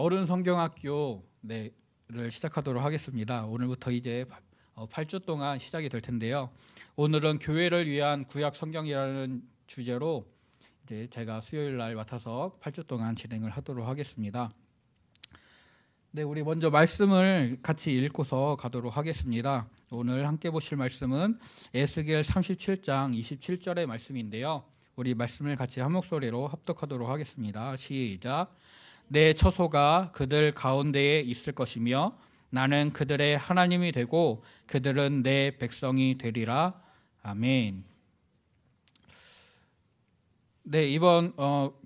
어른 성경학교 를 시작하도록 하겠습니다. 오늘부터 이제 8주 동안 시작이 될 텐데요. 오늘은 교회를 위한 구약 성경이라는 주제로 이제 제가 수요일 날 맡아서 8주 동안 진행을 하도록 하겠습니다. 네, 우리 먼저 말씀을 같이 읽고서 가도록 하겠습니다. 오늘 함께 보실 말씀은 에스겔 37장 27절의 말씀인데요. 우리 말씀을 같이 한 목소리로 합독하도록 하겠습니다. 시작. 내 처소가 그들 가운데에 있을 것이며 나는 그들의 하나님이 되고 그들은 내 백성이 되리라. 아멘. 네, 이번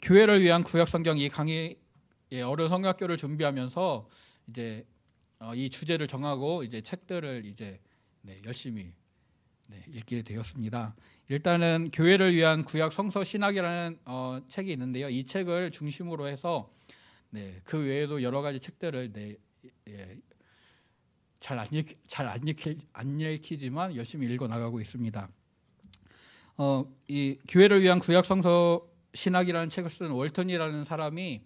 교회를 위한 구약 성경 이 강의 어른 성경학교를 준비하면서 이제 이 주제를 정하고 이제 책들을 이제 열심히 읽게 되었습니다. 일단은 교회를 위한 구약 성서 신학이라는 책이 있는데요. 이 책을 중심으로 해서 그 외에도 여러 가지 책들을 잘 안 읽히지만 열심히 읽어 나가고 있습니다. 이 교회를 위한 구약 성서 신학이라는 책을 쓴 월턴이라는 사람이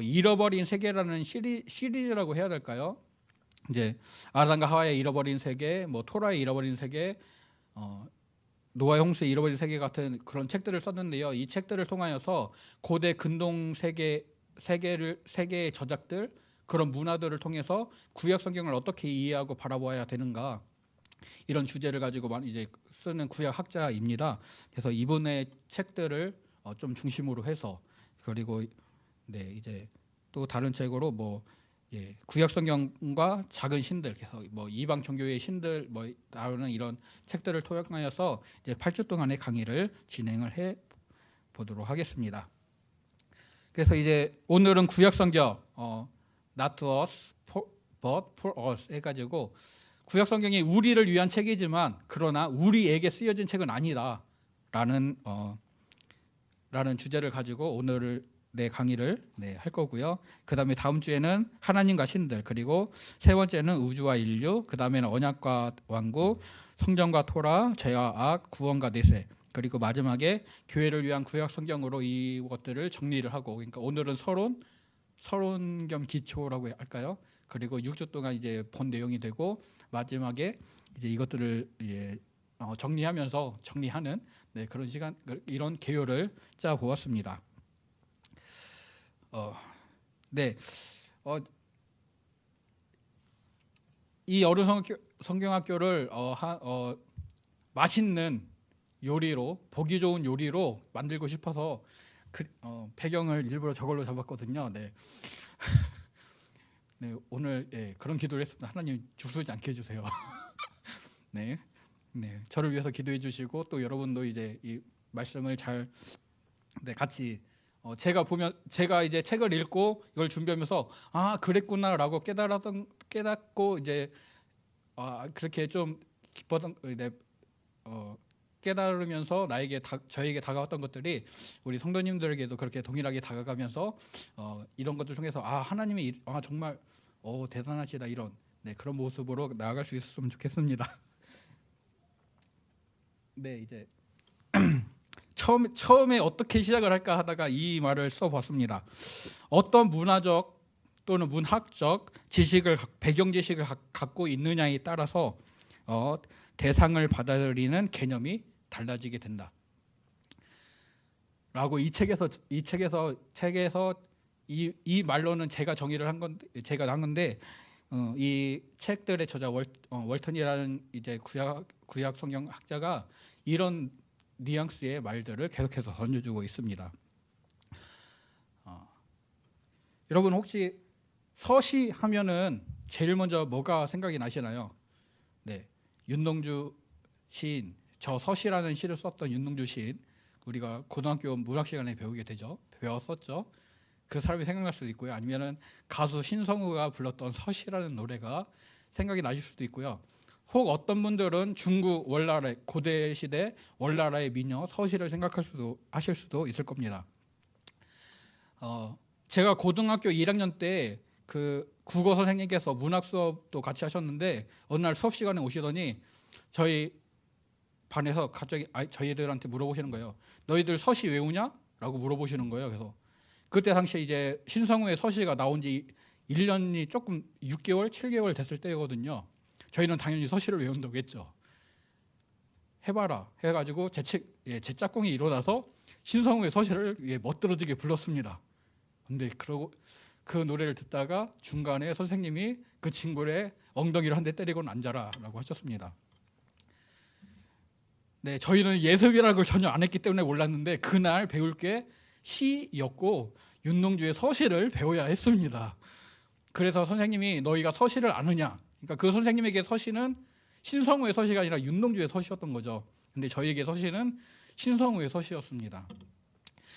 잃어버린 세계라는 시리즈라고 해야 될까요? 이제 아담과 하와의 잃어버린 세계, 뭐 토라의 잃어버린 세계, 노아의 홍수의 잃어버린 세계 같은 그런 책들을 썼는데요. 이 책들을 통하여서 고대 근동 세계의 저작들, 그런 문화들을 통해서 구약 성경을 어떻게 이해하고 바라보아야 되는가, 이런 주제를 가지고 이제 쓰는 구약 학자입니다. 그래서 이분의 책들을 좀 중심으로 해서, 그리고 이제 또 다른 책으로 구약 성경과 작은 신들, 그래서 이방 종교의 신들 다루는 이런 책들을 통하여서 이제 8주 동안의 강의를 진행을 해 보도록 하겠습니다. 그래서 이제 오늘은 구약 성경 not to us but for us 해가지고 구약 성경이 우리를 위한 책이지만 그러나 우리에게 쓰여진 책은 아니다라는 라는 주제를 가지고 오늘 내 강의를 할 거고요. 그 다음에 다음 주에는 하나님과 신들, 그리고 세 번째는 우주와 인류, 그 다음에는 언약과 왕국, 성전과 토라, 죄와 악, 구원과 내세, 그리고 마지막에 교회를 위한 구약 성경으로 이것들을 정리를 하고, 그러니까 오늘은 서론 겸 기초라고 할까요? 그리고 6주 동안 이제 본 내용이 되고 마지막에 이제 이것들을 정리하면서 정리하는 그런 시간, 이런 계율을 짜 보았습니다. 이 어른 성경학교를 맛있는 요리로, 보기 좋은 요리로 만들고 싶어서 배경을 일부러 저걸로 잡았거든요. 오늘 그런 기도를 했습니다. 하나님 죽쓰지 않게 해주세요. 저를 위해서 기도해 주시고 또 여러분도 이제 이 말씀을 잘 같이 제가 이제 책을 읽고 이걸 준비하면서 그랬구나라고 깨닫고 이제 그렇게 좀 기뻤던 깨달으면서 저에게 다가왔던 것들이 우리 성도님들에게도 그렇게 동일하게 다가가면서 이런 것들 통해서 하나님이 정말 대단하시다, 이런 그런 모습으로 나아갈 수 있었으면 좋겠습니다. 이제 처음에 어떻게 시작을 할까 하다가 이 말을 써봤습니다. 어떤 문화적 또는 문학적 배경 지식을 갖고 있느냐에 따라서 대상을 받아들이는 개념이 달라지게 된다. 라고 이 책에서 이 말로는 제가 정의를 한 건데 이 책들의 저자 월턴이라는 이제 구약 성경 학자가 이런 뉘앙스의 말들을 계속해서 던져주고 있습니다. 여러분 혹시 서시 하면은 제일 먼저 뭐가 생각이 나시나요? 윤동주 시인, 저 서시라는 시를 썼던 윤동주 시인, 우리가 고등학교 문학 시간에 배웠었죠. 그 사람이 생각날 수도 있고요. 아니면은 가수 신성우가 불렀던 서시라는 노래가 생각이 나실 수도 있고요. 혹 어떤 분들은 중국 월나라, 고대 시대 월나라의 미녀 서시를 하실 수도 있을 겁니다. 제가 고등학교 1학년 때 그 국어 선생님께서 문학 수업도 같이 하셨는데 어느 날 수업 시간에 오시더니 저희 반에서 갑자기 저희들한테 물어보시는 거예요. 너희들 서시 외우냐? 라고 물어보시는 거예요. 그래서 그때 당시에 이제 신성우의 서시가 나온 지 1년이 조금 6개월, 7개월 됐을 때거든요. 저희는 당연히 서시를 외운다고 했죠. 해봐라 해가지고 제 짝꿍이 일어나서 신성우의 서시를 멋들어지게 불렀습니다. 근데 그러고 그 노래를 듣다가 중간에 선생님이 그 친구의 엉덩이를 한 대 때리고는 앉아라 라고 하셨습니다. 네, 저희는 예습이라는 걸 전혀 안 했기 때문에 몰랐는데 그날 배울 게 시였고 윤농주의 서시를 배워야 했습니다. 그래서 선생님이 너희가 서시를 아느냐, 그러니까 그 선생님에게 서시는 신성우의 서시가 아니라 윤농주의 서시였던 거죠. 근데 저희에게 서시는 신성우의 서시였습니다.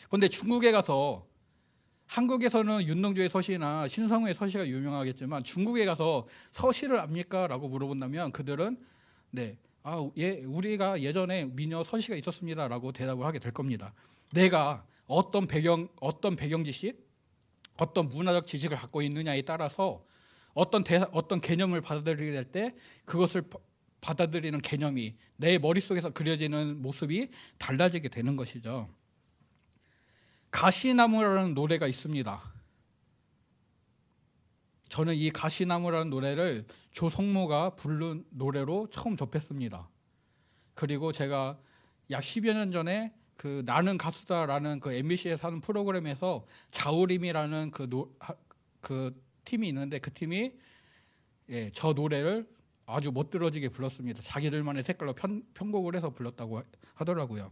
그런데 중국에 가서, 한국에서는 윤농주의 서시나 신성우의 서시가 유명하겠지만 중국에 가서 서시를 압니까? 라고 물어본다면 그들은 우리가 예전에 미녀 서시가 있었습니다 라고 대답을 하게 될 겁니다. 내가 어떤 배경 지식, 어떤 문화적 지식을 갖고 있느냐에 따라서 어떤 개념을 받아들이게 될 때 그것을 받아들이는 개념이 내 머릿속에서 그려지는 모습이 달라지게 되는 것이죠. 가시나무라는 노래가 있습니다. 저는 이 가시나무라는 노래를 조성모가 부른 노래로 처음 접했습니다. 그리고 제가 약 10여 년 전에 그 나는 가수다라는 그 MBC에서 하는 프로그램에서 자우림이라는 그 팀이 있는데 그 팀이 저 노래를 아주 멋들어지게 불렀습니다. 자기들만의 색깔로 편곡을 해서 불렀다고 하더라고요.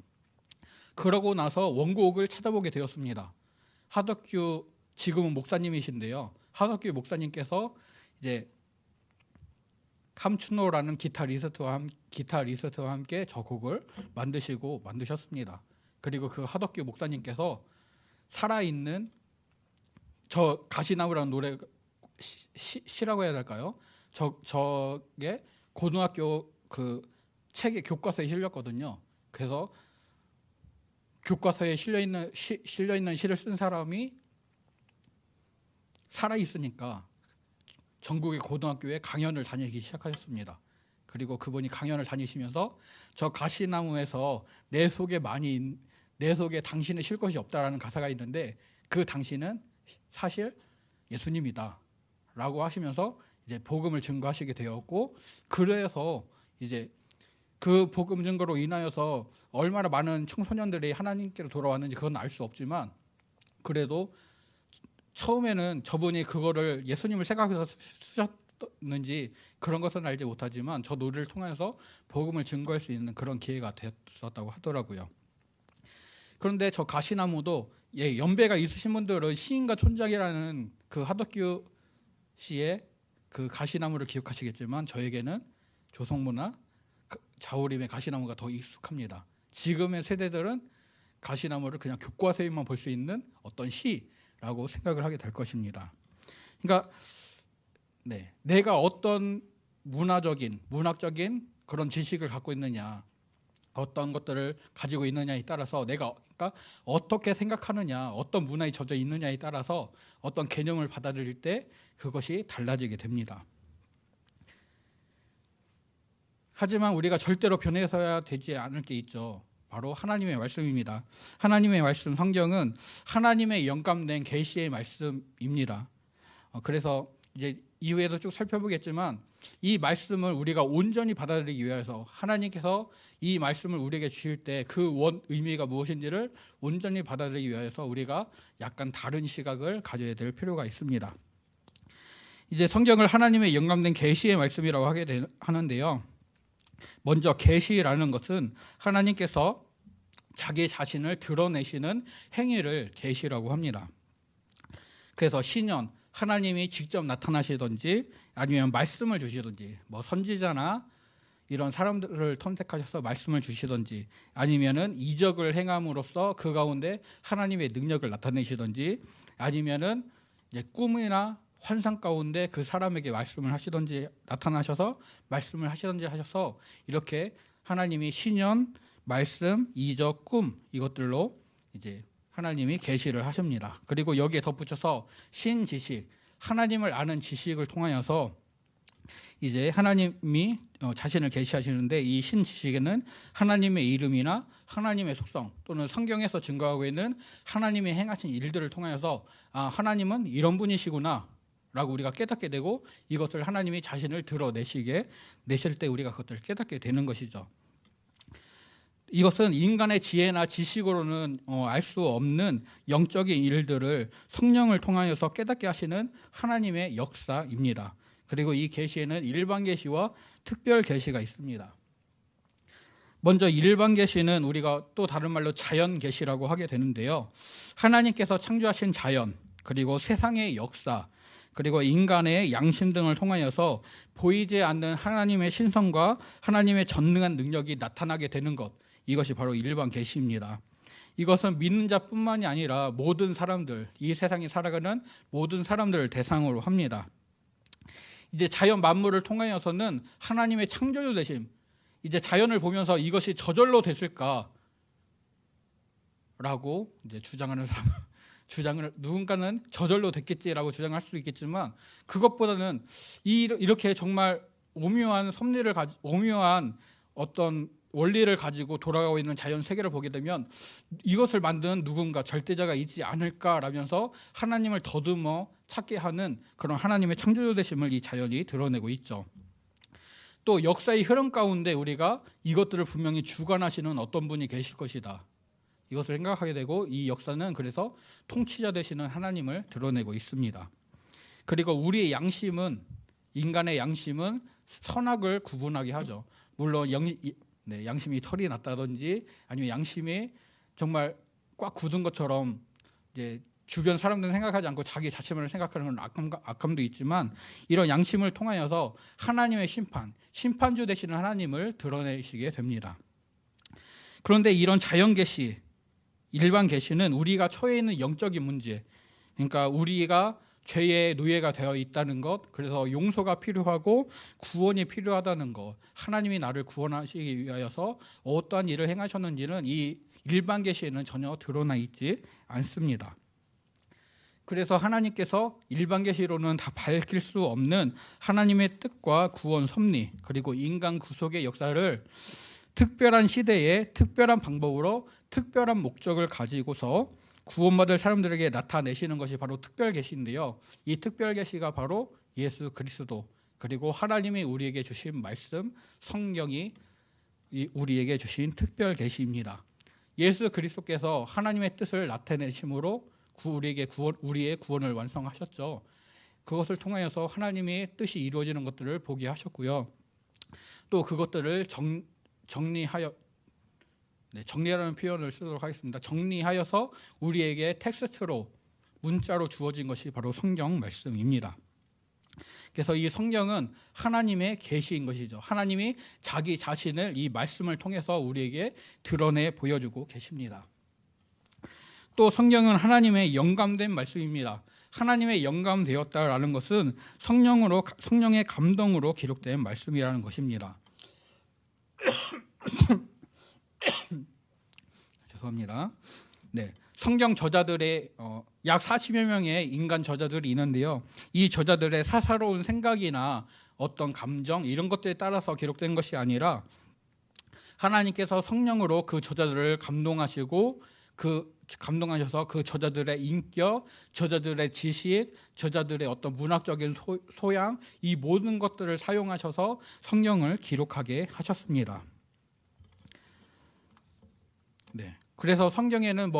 그러고 나서 원곡을 찾아보게 되었습니다. 하덕규, 지금은 목사님이신데요. 하덕규 목사님께서 이제 함춘호라는 기타리스트와 함께 저 곡을 만드셨습니다. 그리고 그 하덕규 목사님께서 살아있는 저 가시나무라는 노래 시라고 해야 될까요? 저게 고등학교 그 책의 교과서에 실렸거든요. 그래서 교과서에 실려 있는 시를 쓴 사람이 살아 있으니까 전국의 고등학교에 강연을 다니기 시작하셨습니다. 그리고 그분이 강연을 다니시면서 저 가시나무에서 내 속에 당신은 쉴 것이 없다라는 가사가 있는데 그 당신은 사실 예수님이다 라고 하시면서 이제 복음을 증거하시게 되었고, 그래서 이제 그 복음 증거로 인하여서 얼마나 많은 청소년들이 하나님께로 돌아왔는지 그건 알 수 없지만, 그래도 처음에는 저분이 그거를 예수님을 생각해서 쓰셨는지 그런 것은 알지 못하지만 저 노래를 통해서 복음을 증거할 수 있는 그런 기회가 됐었다고 하더라고요. 그런데 저 가시나무도 연배가 있으신 분들은 시인과 촌작이라는 그 하덕규 씨의 그 가시나무를 기억하시겠지만 저에게는 조성모나 자우림의 가시나무가 더 익숙합니다. 지금의 세대들은 가시나무를 그냥 교과서에만 볼 수 있는 어떤 시라고 생각을 하게 될 것입니다. 그러니까 내가 어떤 문학적인 그런 지식을 갖고 있느냐, 어떤 것들을 가지고 있느냐에 따라서 내가 그러니까 어떻게 생각하느냐, 어떤 문화에 젖어 있느냐에 따라서 어떤 개념을 받아들일 때 그것이 달라지게 됩니다. 하지만 우리가 절대로 변해서야 되지 않을 게 있죠. 바로 하나님의 말씀입니다. 하나님의 말씀, 성경은 하나님의 영감된 계시의 말씀입니다. 그래서 이제 이후에도 쭉 살펴보겠지만 이 말씀을 우리가 온전히 받아들이기 위해서 하나님께서 이 말씀을 우리에게 주실 때 그 원 의미가 무엇인지를 온전히 받아들이기 위해서 우리가 약간 다른 시각을 가져야 될 필요가 있습니다. 이제 성경을 하나님의 영감된 계시의 말씀이라고 하는데요. 먼저 계시라는 것은 하나님께서 자기 자신을 드러내시는 행위를 계시라고 합니다. 그래서 신현, 하나님이 직접 나타나시든지 아니면 말씀을 주시든지, 뭐 선지자나 이런 사람들을 선택하셔서 말씀을 주시든지, 아니면은 이적을 행함으로써 그 가운데 하나님의 능력을 나타내시든지, 아니면은 이제 꿈이나 환상 가운데 그 사람에게 말씀을 하시든지 나타나셔서 말씀을 하시든지 하셔서 이렇게 하나님이 신현, 말씀, 이적, 꿈 이것들로 이제 하나님이 계시를 하십니다. 그리고 여기에 덧붙여서 신지식, 하나님을 아는 지식을 통하여서 이제 하나님이 자신을 계시하시는데 이 신지식에는 하나님의 이름이나 하나님의 속성 또는 성경에서 증거하고 있는 하나님이 행하신 일들을 통하여서 하나님은 이런 분이시구나 라고 우리가 깨닫게 되고 이것을 하나님이 자신을 내실 때 우리가 그것을 깨닫게 되는 것이죠. 이것은 인간의 지혜나 지식으로는 알 수 없는 영적인 일들을 성령을 통하여서 깨닫게 하시는 하나님의 역사입니다. 그리고 이 계시에는 일반 계시와 특별 계시가 있습니다. 먼저 일반 계시는 우리가 또 다른 말로 자연 계시라고 하게 되는데요. 하나님께서 창조하신 자연, 그리고 세상의 역사, 그리고 인간의 양심 등을 통하여서 보이지 않는 하나님의 신성과 하나님의 전능한 능력이 나타나게 되는 것, 이것이 바로 일반 계시입니다. 이것은 믿는 자뿐만이 아니라 모든 사람들, 이 세상에 살아가는 모든 사람들을 대상으로 합니다. 이제 자연 만물을 통하여서는 하나님의 창조주 되심, 이제 자연을 보면서 이것이 저절로 됐을까라고 이제 주장하는 사람, 누군가는 저절로 됐겠지라고 주장할 수 있겠지만, 그것보다는 이렇게 정말 오묘한 섭리를 오묘한 어떤 원리를 가지고 돌아가고 있는 자연 세계를 보게 되면 이것을 만든 누군가 절대자가 있지 않을까라면서 하나님을 더듬어 찾게 하는 그런 하나님의 창조주 되심을 이 자연이 드러내고 있죠. 또 역사의 흐름 가운데 우리가 이것들을 분명히 주관하시는 어떤 분이 계실 것이다, 이것을 생각하게 되고, 이 역사는 그래서 통치자 되시는 하나님을 드러내고 있습니다. 그리고 우리의 양심은, 인간의 양심은 선악을 구분하게 하죠. 물론 양심이 털이 났다든지 아니면 양심이 정말 꽉 굳은 것처럼 이제 주변 사람들은 생각하지 않고 자기 자신만을 생각하는 그런 악함도 있지만, 이런 양심을 통하여서 하나님의 심판주 되시는 하나님을 드러내시게 됩니다. 그런데 이런 자연 계시, 일반 계시는 우리가 처해 있는 영적인 문제, 그러니까 우리가 죄의 노예가 되어 있다는 것, 그래서 용서가 필요하고 구원이 필요하다는 것, 하나님이 나를 구원하시기 위하여서 어떠한 일을 행하셨는지는 이 일반 계시에는 전혀 드러나 있지 않습니다. 그래서 하나님께서 일반 계시로는 다 밝힐 수 없는 하나님의 뜻과 구원 섭리, 그리고 인간 구속의 역사를 특별한 시대에 특별한 방법으로 특별한 목적을 가지고서 구원받을 사람들에게 나타내시는 것이 바로 특별 계시인데요. 이 특별 계시가 바로 예수 그리스도, 그리고 하나님이 우리에게 주신 말씀, 성경이 우리에게 주신 특별 계시입니다. 예수 그리스도께서 하나님의 뜻을 나타내심으로 우리의 구원을 완성하셨죠. 그것을 통하여서 하나님의 뜻이 이루어지는 것들을 보게 하셨고요. 또 그것들을 정리라는 표현을 쓰도록 하겠습니다. 정리하여서 우리에게 텍스트로, 문자로 주어진 것이 바로 성경 말씀입니다. 그래서 이 성경은 하나님의 계시인 것이죠. 하나님이 자기 자신을 이 말씀을 통해서 우리에게 드러내 보여주고 계십니다. 또 성경은 하나님의 영감된 말씀입니다. 하나님의 영감되었다라는 것은 성령의 감동으로 기록된 말씀이라는 것입니다. 죄송합니다. 네, 성경 저자들의 약 40여 명의 인간 저자들이 있는데요. 이 저자들의 사사로운 생각이나 어떤 감정, 이런 것들에 따라서 기록된 것이 아니라 하나님께서 성령으로 그 저자들을 감동하셔서 그 저자들의 인격, 저자들의 지식, 저자들의 어떤 문학적인 소양, 이 모든 것들을 사용하셔서 성경을 기록하게 하셨습니다. 네, 그래서 성경에는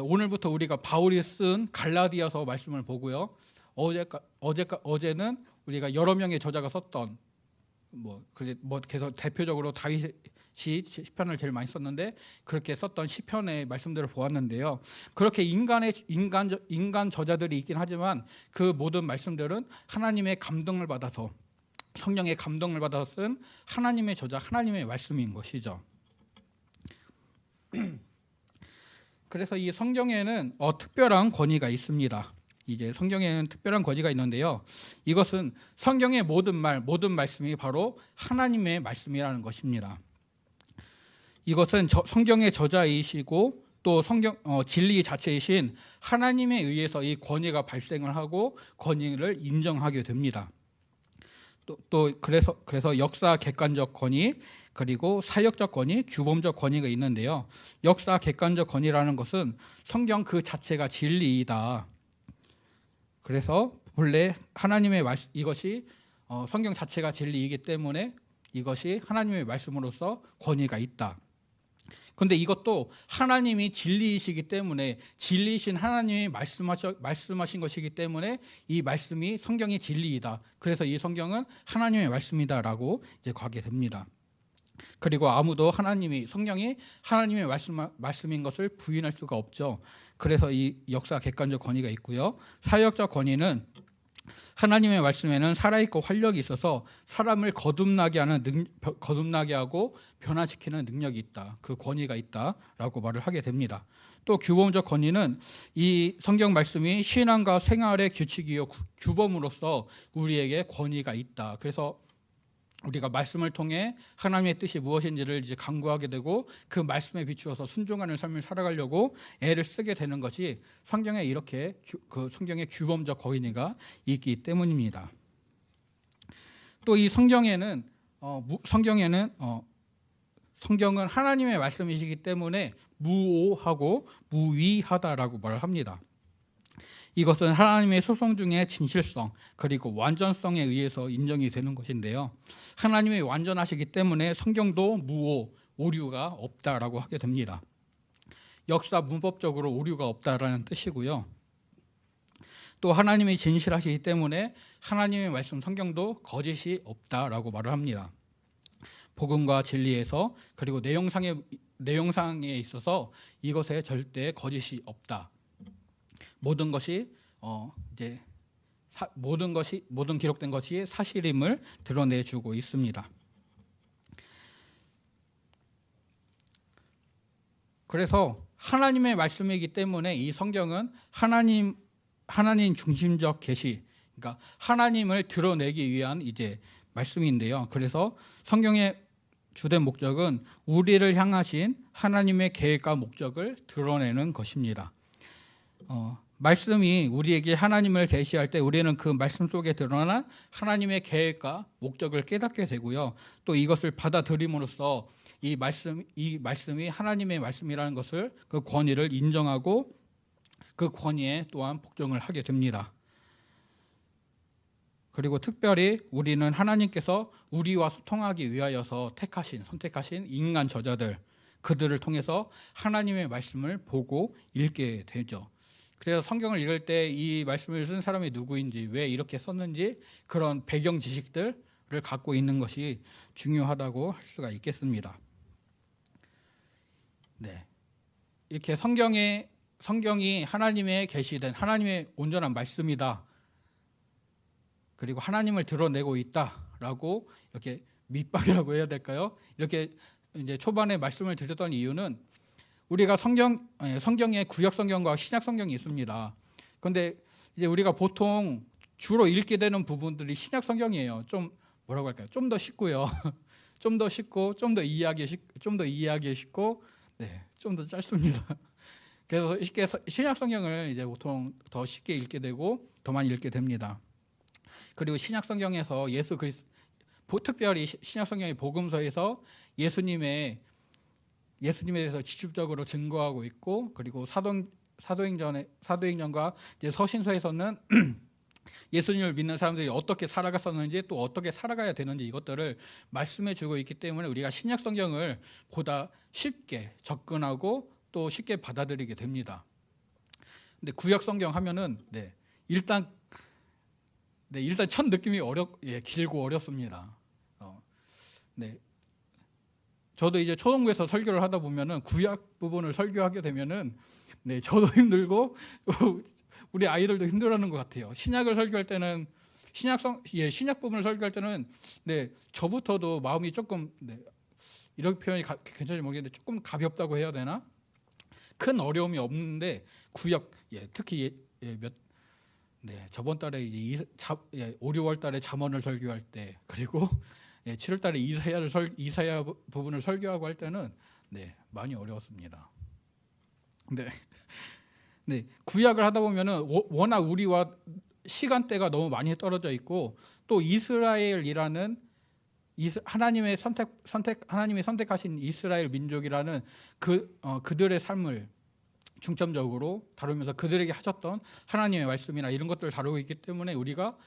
오늘부터 우리가 바울이 쓴 갈라디아서 말씀을 보고요. 어제는 우리가 여러 명의 저자가 썼던 계속 대표적으로 다윗이 시편을 제일 많이 썼는데 그렇게 썼던 시편의 말씀들을 보았는데요. 그렇게 인간 저자들이 있긴 하지만 그 모든 말씀들은 하나님의 감동을 받아서, 성령의 감동을 받아서 쓴 하나님의 저자, 하나님의 말씀인 것이죠. 그래서 이 성경에는 특별한 권위가 있습니다. 이제 성경에는 특별한 권위가 있는데요. 이것은 성경의 모든 말씀이 바로 하나님의 말씀이라는 것입니다. 이것은 성경의 저자이시고 또 성경 진리 자체이신 하나님에 의해서 이 권위가 발생을 하고 권위를 인정하게 됩니다. 또 그래서 역사 객관적 권위, 그리고 사역적 권위, 규범적 권위가 있는데요. 역사 객관적 권위라는 것은 성경 그 자체가 진리이다, 그래서 본래 하나님의 말씀, 이것이 성경 자체가 진리이기 때문에 이것이 하나님의 말씀으로서 권위가 있다. 그런데 이것도 하나님이 진리이시기 때문에, 진리이신 하나님이 말씀하신 것이기 때문에 이 말씀이, 성경이 진리이다. 그래서 이 성경은 하나님의 말씀이다라고 이제 가게 됩니다. 그리고 아무도 성경이 하나님의 말씀인 것을 부인할 수가 없죠. 그래서 이 역사 객관적 권위가 있고요. 사역적 권위는 하나님의 말씀에는 살아있고 활력이 있어서 사람을 거듭나게 하고 변화시키는 능력이 있다. 그 권위가 있다라고 말을 하게 됩니다. 또 규범적 권위는 이 성경 말씀이 신앙과 생활의 규칙이요 규범으로서 우리에게 권위가 있다. 그래서 우리가 말씀을 통해 하나님의 뜻이 무엇인지를 이제 강구하게 되고 그 말씀에 비추어서 순종하는 삶을 살아가려고 애를 쓰게 되는 것이 성경에 이렇게 그 성경의 규범적 권위가 있기 때문입니다. 또 이 성경은 하나님의 말씀이시기 때문에 무오하고 무위하다라고 말을 합니다. 이것은 하나님의 소송 중에 진실성 그리고 완전성에 의해서 인정이 되는 것인데요. 하나님이 완전하시기 때문에 성경도 무오, 오류가 없다라고 하게 됩니다. 역사 문법적으로 오류가 없다라는 뜻이고요. 또 하나님이 진실하시기 때문에 하나님의 말씀 성경도 거짓이 없다라고 말을 합니다. 복음과 진리에서 그리고 내용상에 있어서 이것에 절대 거짓이 없다. 모든 기록된 것이 사실임을 드러내주고 있습니다. 그래서 하나님의 말씀이기 때문에 이 성경은 하나님 중심적 계시, 그러니까 하나님을 드러내기 위한 이제 말씀인데요. 그래서 성경의 주된 목적은 우리를 향하신 하나님의 계획과 목적을 드러내는 것입니다. 말씀이 우리에게 하나님을 계시할 때 우리는 그 말씀 속에 드러난 하나님의 계획과 목적을 깨닫게 되고요. 또 이것을 받아들임으로써 이 말씀이 하나님의 말씀이라는 것을, 그 권위를 인정하고 그 권위에 또한 복종을 하게 됩니다. 그리고 특별히 우리는 하나님께서 우리와 소통하기 위하여서 선택하신 인간 저자들, 그들을 통해서 하나님의 말씀을 보고 읽게 되죠. 그래서 성경을 읽을 때 이 말씀을 쓴 사람이 누구인지, 왜 이렇게 썼는지 그런 배경 지식들을 갖고 있는 것이 중요하다고 할 수가 있겠습니다. 네, 이렇게 성경이 하나님의 계시된 하나님의 온전한 말씀이다. 그리고 하나님을 드러내고 있다라고 이렇게 밑박이라고 해야 될까요? 이렇게 이제 초반에 말씀을 드렸던 이유는 우리가 성경에 구약 성경과 신약 성경이 있습니다. 그런데 이제 우리가 보통 주로 읽게 되는 부분들이 신약 성경이에요. 좀 뭐라고 할까요? 좀 더 쉽고요. 좀 더 쉽고 좀 더 이해하기 쉽고 네, 좀 더 짧습니다. 그래서 신약 성경을 이제 보통 더 쉽게 읽게 되고 더 많이 읽게 됩니다. 그리고 신약 성경에서 특별히 신약 성경의 복음서에서 예수님에 대해서 직접적으로 증거하고 있고, 그리고 사도행전과 이제 서신서에서는 예수님을 믿는 사람들이 어떻게 살아갔었는지 또 어떻게 살아가야 되는지 이것들을 말씀해 주고 있기 때문에 우리가 신약 성경을 보다 쉽게 접근하고 또 쉽게 받아들이게 됩니다. 근데 구약 성경 하면은 일단 첫 느낌이 길고 어렵습니다. 저도 이제 초등부에서 설교를 하다 보면은 구약 부분을 설교하게 되면은 저도 힘들고 우리 아이들도 힘들어하는 것 같아요. 신약을 설교할 때는 신약 부분을 설교할 때는 저부터도 마음이 조금 이런 표현이 괜찮은지 모르겠는데 조금 가볍다고 해야 되나? 큰 어려움이 없는데 구약 특히 저번 달에 5, 6월 달에 잠언을 설교할 때, 그리고 7월 달에 이사야 부분을 설교하고 할 때는 많이 어려웠습니다. 구약을 하다 보면은 워낙 우리와 시간대가 너무 많이 떨어져 있고, 또 이스라엘이라는 하나님이 선택하신 이스라엘 민족이라는 그들의 삶을 중점적으로 다루면서 그들에게 하셨던 하나님의 말씀이나 이런 것들을 다루고 있기 때문에 우리가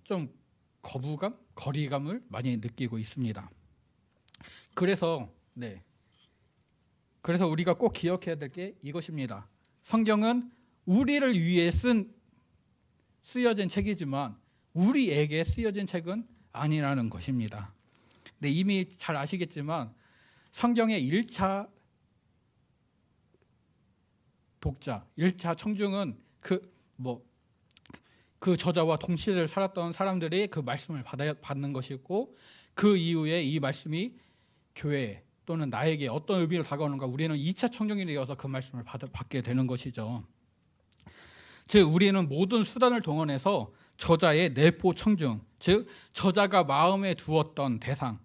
좀 거부감, 거리감을 많이 느끼고 있습니다. 그래서 우리가 꼭 기억해야 될 게 이것입니다. 성경은 우리를 위해 쓰여진 책이지만 우리에게 쓰여진 책은 아니라는 것입니다. 근데 이미 잘 아시겠지만 성경의 1차 독자, 1차 청중은 그 저자와 동시대를 살았던 사람들이 그 말씀을 받는 것이고, 그 이후에 이 말씀이 교회 또는 나에게 어떤 의미로 다가오는가, 우리는 2차 청중이 되어서 그 말씀을 받게 되는 것이죠. 즉 우리는 모든 수단을 동원해서 저자의 내포 청중, 즉 저자가 마음에 두었던 대상,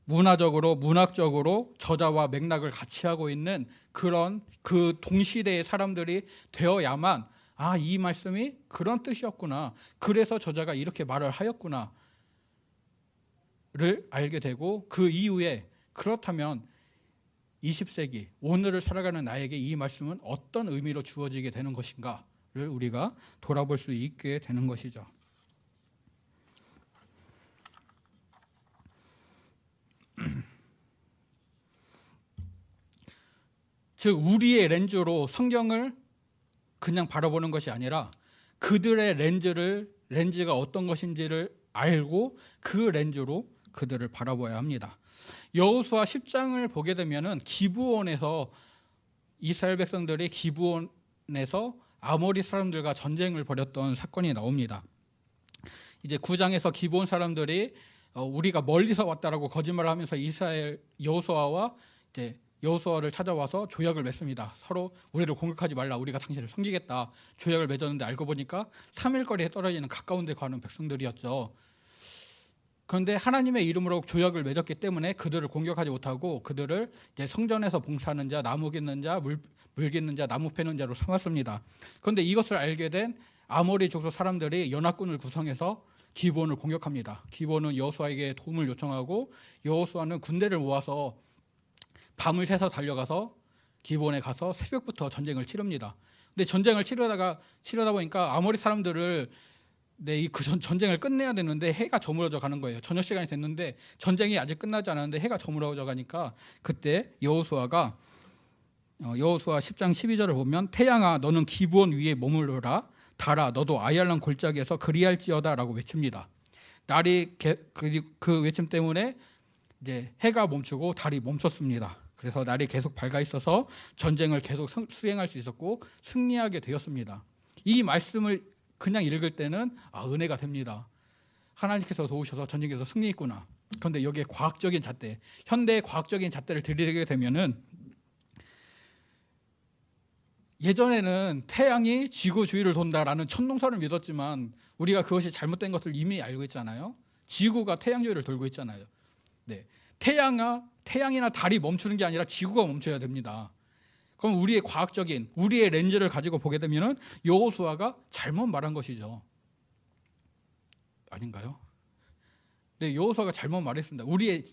문화적으로 문학적으로 저자와 맥락을 같이 하고 있는 그런 그 동시대의 사람들이 되어야만 이 말씀이 그런 뜻이었구나, 그래서 저자가 이렇게 말을 하였구나를 알게 되고, 그 이후에 그렇다면 20세기 오늘을 살아가는 나에게 이 말씀은 어떤 의미로 주어지게 되는 것인가를 우리가 돌아볼 수 있게 되는 것이죠. 즉 우리의 렌즈로 성경을 그냥 바라보는 것이 아니라 그들의 렌즈가 어떤 것인지를 알고 그 렌즈로 그들을 바라봐야 합니다. 여호수아 10장을 보게 되면은 기브온에서 이스라엘 백성들이 기브온에서 아모리 사람들과 전쟁을 벌였던 사건이 나옵니다. 이제 9장에서 기브온 사람들이 우리가 멀리서 왔다라고 거짓말을 하면서 이스라엘 여호수아와 이제 여호수아를 찾아와서 조약을 맺습니다. 서로 우리를 공격하지 말라, 우리가 당신을 섬기겠다 조약을 맺었는데 알고 보니까 3일 거리에 떨어지는 가까운 데 가는 백성들이었죠. 그런데 하나님의 이름으로 조약을 맺었기 때문에 그들을 공격하지 못하고 그들을 이제 성전에서 봉사하는 자, 나무 깃는 자, 물 깃는 자, 나무 패는 자로 삼았습니다. 그런데 이것을 알게 된 아모리 족속 사람들이 연합군을 구성해서 기브온을 공격합니다. 기브온은 여호수아에게 도움을 요청하고 여호수아는 군대를 모아서 밤을 새서 달려가서 기브온에 가서 새벽부터 전쟁을 치릅니다. 근데 전쟁을 치르다 보니까 아모리 사람들을 그 전쟁을 끝내야 되는데 해가 저물어져 가는 거예요. 저녁 시간이 됐는데 전쟁이 아직 끝나지 않았는데 해가 저물어져 가니까 그때 여호수아 10장 12절을 보면 태양아 너는 기브온 위에 머무르라, 달아 너도 아얄란 골짜기에서 그리할지어다 라고 외칩니다. 그 외침 때문에 이제 해가 멈추고 달이 멈췄습니다. 그래서 날이 계속 밝아 있어서 전쟁을 계속 수행할 수 있었고 승리하게 되었습니다. 이 말씀을 그냥 읽을 때는 은혜가 됩니다. 하나님께서 도우셔서 전쟁에서 승리했구나. 그런데 여기에 과학적인 잣대, 현대의 과학적인 잣대를 들이대게 되면은, 예전에는 태양이 지구 주위를 돈다라는 천동설을 믿었지만 우리가 그것이 잘못된 것을 이미 알고 있잖아요. 지구가 태양 주위를 돌고 있잖아요. 태양이나 달이 멈추는 게 아니라 지구가 멈춰야 됩니다. 그럼 우리의 렌즈를 가지고 보게 되면은 여호수아가 잘못 말한 것이죠. 아닌가요? 네, 여호수아가 잘못 말했습니다. 우리의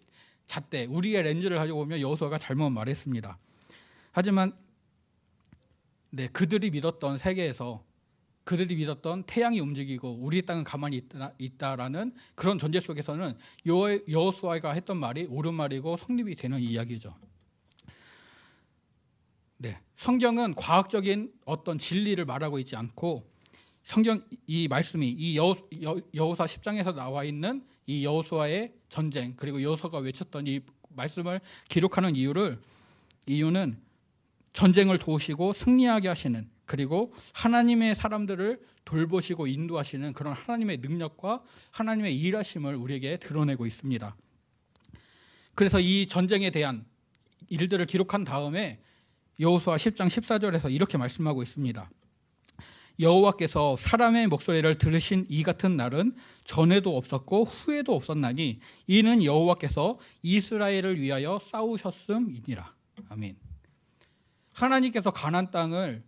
잣대, 우리의 렌즈를 가지고 보면 여호수아가 잘못 말했습니다. 하지만 그들이 믿었던 세계에서 그들이 믿었던 태양이 움직이고 우리 땅은 가만히 있다라는 그런 전제 속에서는 여호수아가 했던 말이 옳은 말이고 성립이 되는 이야기죠. 성경은 과학적인 어떤 진리를 말하고 있지 않고, 성경 이 말씀이 이 여호수아 10장에서 나와 있는 이 여호수아의 전쟁, 그리고 여호수아가 외쳤던 이 말씀을 기록하는 이유는 전쟁을 도우시고 승리하게 하시는, 그리고 하나님의 사람들을 돌보시고 인도하시는 그런 하나님의 능력과 하나님의 일하심을 우리에게 드러내고 있습니다. 그래서 이 전쟁에 대한 일들을 기록한 다음에 여호수아 10장 14절에서 이렇게 말씀하고 있습니다. 여호와께서 사람의 목소리를 들으신 이 같은 날은 전에도 없었고 후에도 없었나니 이는 여호와께서 이스라엘을 위하여 싸우셨음이니라. 아멘. 하나님께서 가나안 땅을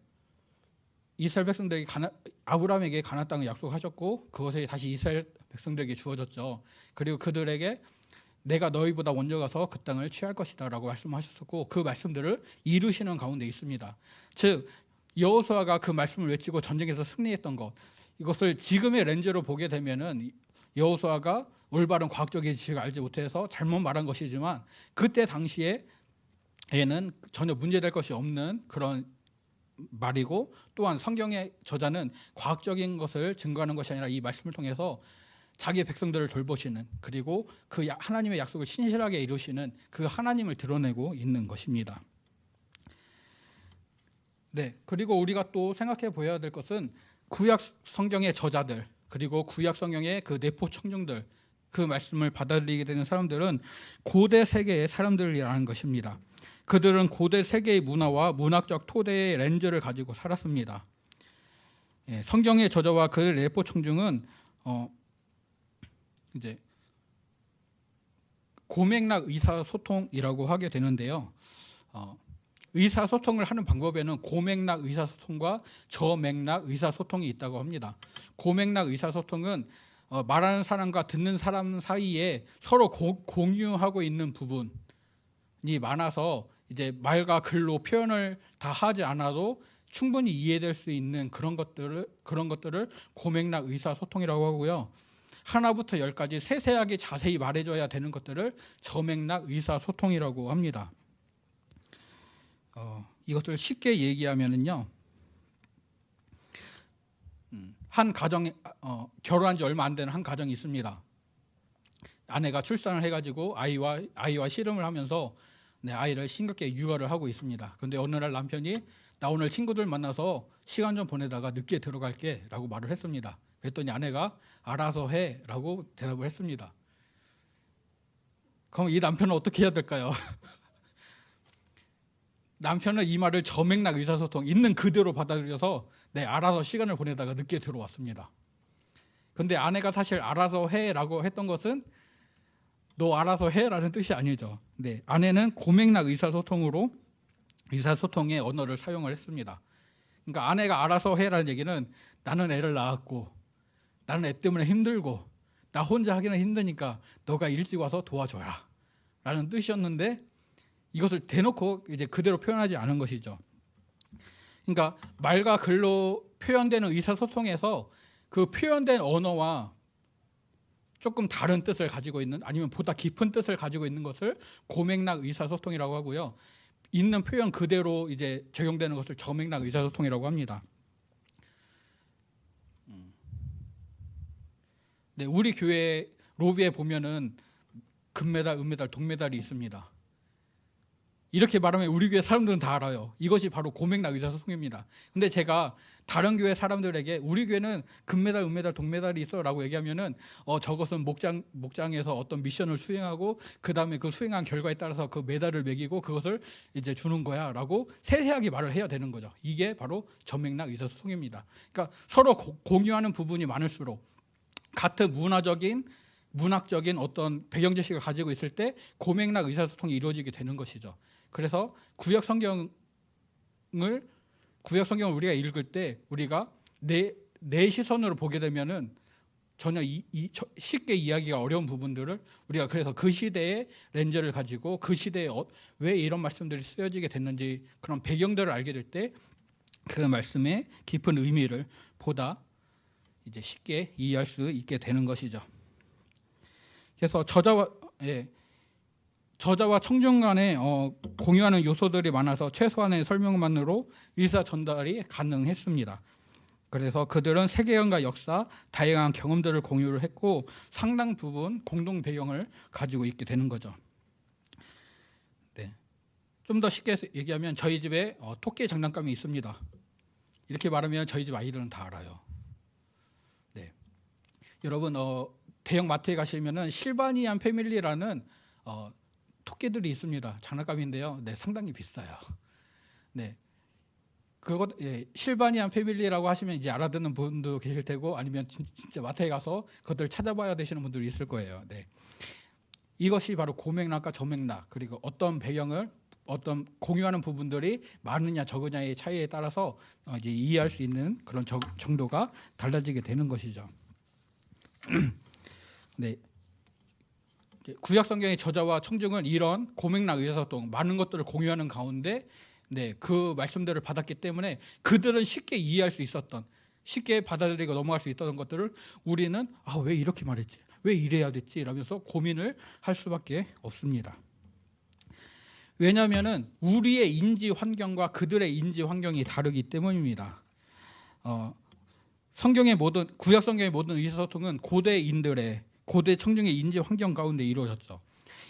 이스라엘 백성들에게 아브라함에게 가나안 땅을 약속하셨고 그것이 다시 이스라엘 백성들에게 주어졌죠. 그리고 그들에게 내가 너희보다 먼저 가서 그 땅을 취할 것이다라고 말씀하셨었고 그 말씀들을 이루시는 가운데 있습니다. 즉 여호수아가 그 말씀을 외치고 전쟁에서 승리했던 것, 이것을 지금의 렌즈로 보게 되면은 여호수아가 올바른 과학적인 지식을 알지 못해서 잘못 말한 것이지만 그때 당시에는 전혀 문제될 것이 없는 그런 말이고, 또한 성경의 저자는 과학적인 것을 증거하는 것이 아니라 이 말씀을 통해서 자기 백성들을 돌보시는, 그리고 그 하나님의 약속을 신실하게 이루시는 그 하나님을 드러내고 있는 것입니다. 네, 그리고 우리가 또 생각해 보아야 될 것은 구약 성경의 저자들, 그리고 구약 성경의 그 내포 청중들, 그 말씀을 받아들이게 되는 사람들은 고대 세계의 사람들이라는 것입니다. 그들은 고대 세계의 문화와 문학적 토대의 렌즈를 가지고 살았습니다. 예, 성경의 저자와 그 내포 청중은 이제 고맥락 의사소통이라고 하게 되는데요. 의사소통을 하는 방법에는 고맥락 의사소통과 저맥락 의사소통이 있다고 합니다. 고맥락 의사소통은 말하는 사람과 듣는 사람 사이에 서로 공유하고 있는 부분이 많아서 이제 말과 글로 표현을 다 하지 않아도 충분히 이해될 수 있는 그런 것들을 고맥락 의사소통이라고 하고요. 하나부터 열까지 세세하게 자세히 말해줘야 되는 것들을 저맥락 의사소통이라고 합니다. 이것을 쉽게 얘기하면은요, 한 가정에 결혼한 지 얼마 안 되는 한 가정이 있습니다. 아내가 출산을 해가지고 아이와 씨름을 하면서 아이를 싱겁게 육아를 하고 있습니다. 그런데 어느 날 남편이 나 오늘 친구들 만나서 시간 좀 보내다가 늦게 들어갈게 라고 말을 했습니다. 그랬더니 아내가 알아서 해 라고 대답을 했습니다. 그럼 이 남편은 어떻게 해야 될까요? 남편은 이 말을 저맥락 의사소통 있는 그대로 받아들여서 알아서 시간을 보내다가 늦게 들어왔습니다. 근데 아내가 사실 알아서 해라고 했던 것은 너 알아서 해라는 뜻이 아니죠. 아내는 고맥락 의사소통의 언어를 사용을 했습니다. 그러니까 아내가 알아서 해라는 얘기는 나는 애를 낳았고 나는 애 때문에 힘들고 나 혼자 하기는 힘드니까 너가 일찍 와서 도와줘라 라는 뜻이었는데, 이것을 대놓고 이제 그대로 표현하지 않은 것이죠. 그러니까 말과 글로 표현되는 의사소통에서 그 표현된 언어와 조금 다른 뜻을 가지고 있는, 아니면 보다 깊은 뜻을 가지고 있는 것을 고맥락 의사소통이라고 하고요. 있는 표현 그대로 이제 적용되는 것을 저맥락 의사소통이라고 합니다. 우리 교회 로비에 보면은 금메달, 은메달, 동메달이 있습니다. 이렇게 말하면 우리 교회 사람들은 다 알아요. 이것이 바로 고맥락 의사소통입니다. 근데 제가 다른 교회 사람들에게 우리 교회는 금메달, 은메달, 동메달이 있어 라고 얘기하면은 저것은 목장에서 어떤 미션을 수행하고 그 다음에 그 수행한 결과에 따라서 그 메달을 매기고 그것을 이제 주는 거야 라고 세세하게 말을 해야 되는 거죠. 이게 바로 저맥락 의사소통입니다. 그러니까 서로 공유하는 부분이 많을수록 같은 문학적인 어떤 배경 지식을 가지고 있을 때 고맥락 의사소통이 이루어지게 되는 것이죠. 그래서 구약 성경을 우리가 읽을 때 우리가 내 시선으로 보게 되면은 전혀 쉽게 이해하기가 어려운 부분들을 우리가 그래서 그 시대의 렌즈를 가지고 그 시대에 왜 이런 말씀들이 쓰여지게 됐는지 그런 배경들을 알게 될 때 그 말씀의 깊은 의미를 보다 이제 쉽게 이해할 수 있게 되는 것이죠. 그래서 저자와 청중 간에 공유하는 요소들이 많아서 최소한의 설명만으로 의사 전달이 가능했습니다. 그래서 그들은 세계관과 역사, 다양한 경험들을 공유를 했고 상당 부분 공동 배경을 가지고 있게 되는 거죠. 좀 더 쉽게 얘기하면 저희 집에 토끼 장난감이 있습니다. 이렇게 말하면 저희 집 아이들은 다 알아요. 여러분 대형 마트에 가시면은 실바니안 패밀리라는 토끼들이 있습니다. 장난감인데요. 상당히 비싸요. 실바니안 패밀리라고 하시면 이제 알아듣는 분도 계실 테고, 아니면 진짜 마트에 가서 그것들 찾아봐야 되시는 분들이 있을 거예요. 이것이 바로 고맥락과 저맥락, 그리고 어떤 배경을 어떤 공유하는 부분들이 많으냐 적으냐의 차이에 따라서 이제 이해할 수 있는 그런 정도가 달라지게 되는 것이죠. 구약 성경의 저자와 청중은 이런 고맥락 의사소통 많은 것들을 공유하는 가운데 그 말씀들을 받았기 때문에 그들은 쉽게 이해할 수 있었던, 쉽게 받아들이고 넘어갈 수 있었던 것들을 우리는 왜 이렇게 말했지? 왜 이래야 됐지? 이러면서 고민을 할 수밖에 없습니다. 왜냐하면 우리의 인지 환경과 그들의 인지 환경이 다르기 때문입니다. 구약 성경의 모든 의사소통은 고대인들의, 고대 청중의 인지 환경 가운데 이루어졌죠.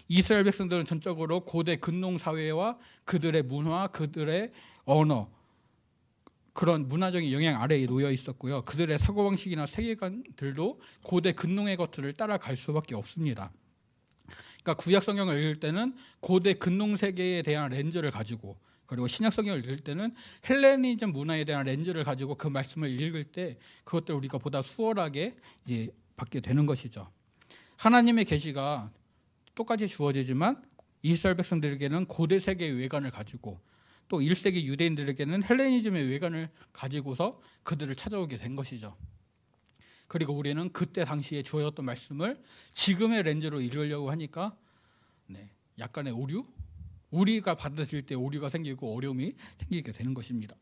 이스라엘 백성들은 전적으로 고대 근농 사회와 그들의 문화, 그들의 언어, 그런 문화적인 영향 아래에 놓여 있었고요. 그들의 사고방식이나 세계관들도 고대 근농의 것들을 따라갈 수밖에 없습니다. 그러니까 구약 성경을 읽을 때는 고대 근농 세계에 대한 렌즈를 가지고, 그리고 신약 성경을 읽을 때는 헬레니즘 문화에 대한 렌즈를 가지고 그 말씀을 읽을 때 그것들을 우리가 보다 수월하게 받게 되는 것이죠. 하나님의 계시가 똑같이 주어지지만 이스라엘 백성들에게는 고대 세계의 외관을 가지고, 또 1세기 유대인들에게는 헬레니즘의 외관을 가지고서 그들을 찾아오게 된 것이죠. 그리고 우리는 그때 당시에 주어졌던 말씀을 지금의 렌즈로 읽으려고 하니까 약간의 오류? 우리가 받아들일 때 오류가 생기고 어려움이 생기게 되는 것입니다.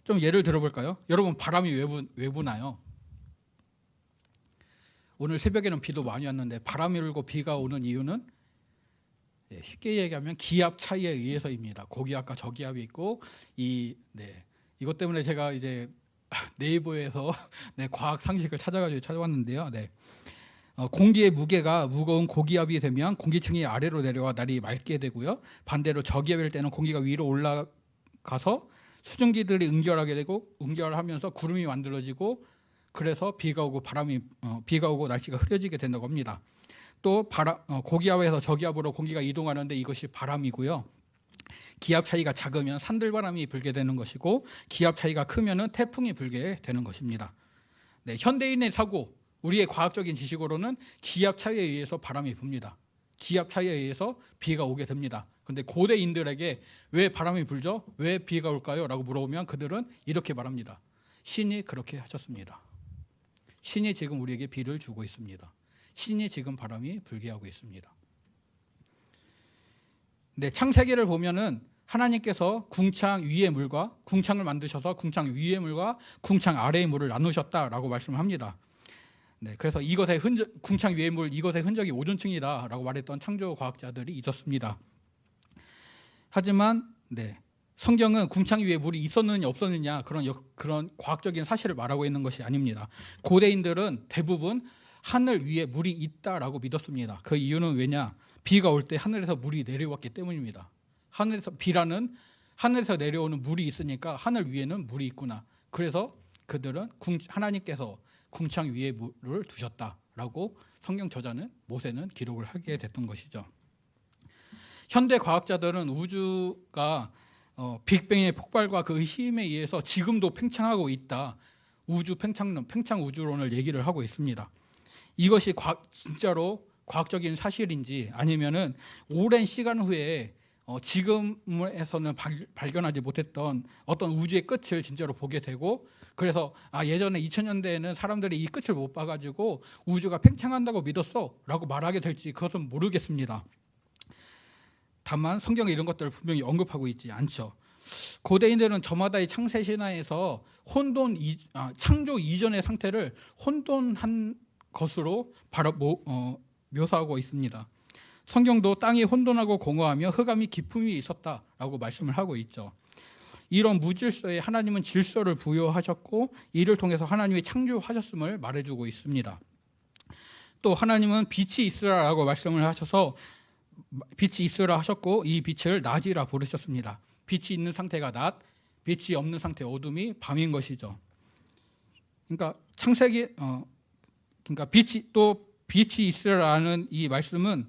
좀 예를 들어볼까요? 여러분, 바람이 왜 부나요? 오늘 새벽에는 비도 많이 왔는데 바람이 불고 비가 오는 이유는 쉽게 얘기하면 기압 차이에 의해서입니다. 고기압과 저기압이 있고 이것 때문에 제가 이제 네이버에서 과학 상식을 찾아왔는데요. 공기의 무게가 무거운 고기압이 되면 공기층이 아래로 내려와 날이 맑게 되고요. 반대로 저기압일 때는 공기가 위로 올라가서 수증기들이 응결하게 되고 응결하면서 구름이 만들어지고, 그래서 비가 오고 날씨가 흐려지게 된다고 합니다. 또 고기압에서 저기압으로 공기가 이동하는데 이것이 바람이고요. 기압 차이가 작으면 산들바람이 불게 되는 것이고, 기압 차이가 크면은 태풍이 불게 되는 것입니다. 현대인의 사고, 우리의 과학적인 지식으로는 기압 차이에 의해서 바람이 붑니다. 기압 차이에 의해서 비가 오게 됩니다. 그런데 고대인들에게 왜 바람이 불죠? 왜 비가 올까요? 라고 물어보면 그들은 이렇게 말합니다. 신이 그렇게 하셨습니다. 신이 지금 우리에게 비를 주고 있습니다. 신이 지금 바람이 불게 하고 있습니다. 창세기를 보면은 하나님께서 궁창 위의 물과, 궁창을 만드셔서 궁창 위의 물과 궁창 아래의 물을 나누셨다라고 말씀을 합니다. 그래서 궁창 위의 물, 이것의 흔적이 오존층이다라고 말했던 창조 과학자들이 있었습니다. 하지만 성경은 궁창 위에 물이 있었느냐 없었느냐 그런 과학적인 사실을 말하고 있는 것이 아닙니다. 고대인들은 대부분 하늘 위에 물이 있다라고 믿었습니다. 그 이유는 왜냐? 비가 올 때 하늘에서 물이 내려왔기 때문입니다. 하늘에서 내려오는 물이 있으니까 하늘 위에는 물이 있구나. 그래서 그들은 하나님께서 궁창 위에 물을 두셨다라고 성경 저자는, 모세는 기록을 하게 됐던 것이죠. 현대 과학자들은 우주가 빅뱅의 폭발과 그 힘에 의해서 지금도 팽창하고 있다, 우주 팽창론, 팽창 우주론을 얘기를 하고 있습니다. 이것이 진짜로 과학적인 사실인지, 아니면은 오랜 시간 후에 지금에서는 발견하지 못했던 어떤 우주의 끝을 진짜로 보게 되고, 그래서 예전에 2000년대에는 사람들이 이 끝을 못 봐가지고 우주가 팽창한다고 믿었어 라고 말하게 될지 그것은 모르겠습니다. 다만 성경에 이런 것들을 분명히 언급하고 있지 않죠. 고대인들은 저마다의 창세 신화에서 창조 이전의 상태를 혼돈한 것으로 묘사하고 있습니다. 성경도 땅이 혼돈하고 공허하며 흑암이 깊음이 있었다라고 말씀을 하고 있죠. 이런 무질서에 하나님은 질서를 부여하셨고, 이를 통해서 하나님이 창조하셨음을 말해주고 있습니다. 또 하나님은 빛이 있으라라고 말씀을 하셔서 빛이 있으라 하셨고, 이 빛을 낮이라 부르셨습니다. 빛이 있는 상태가 낮, 빛이 없는 상태 어둠이 밤인 것이죠. 그러니까 그러니까 빛이 있으라는 이 말씀은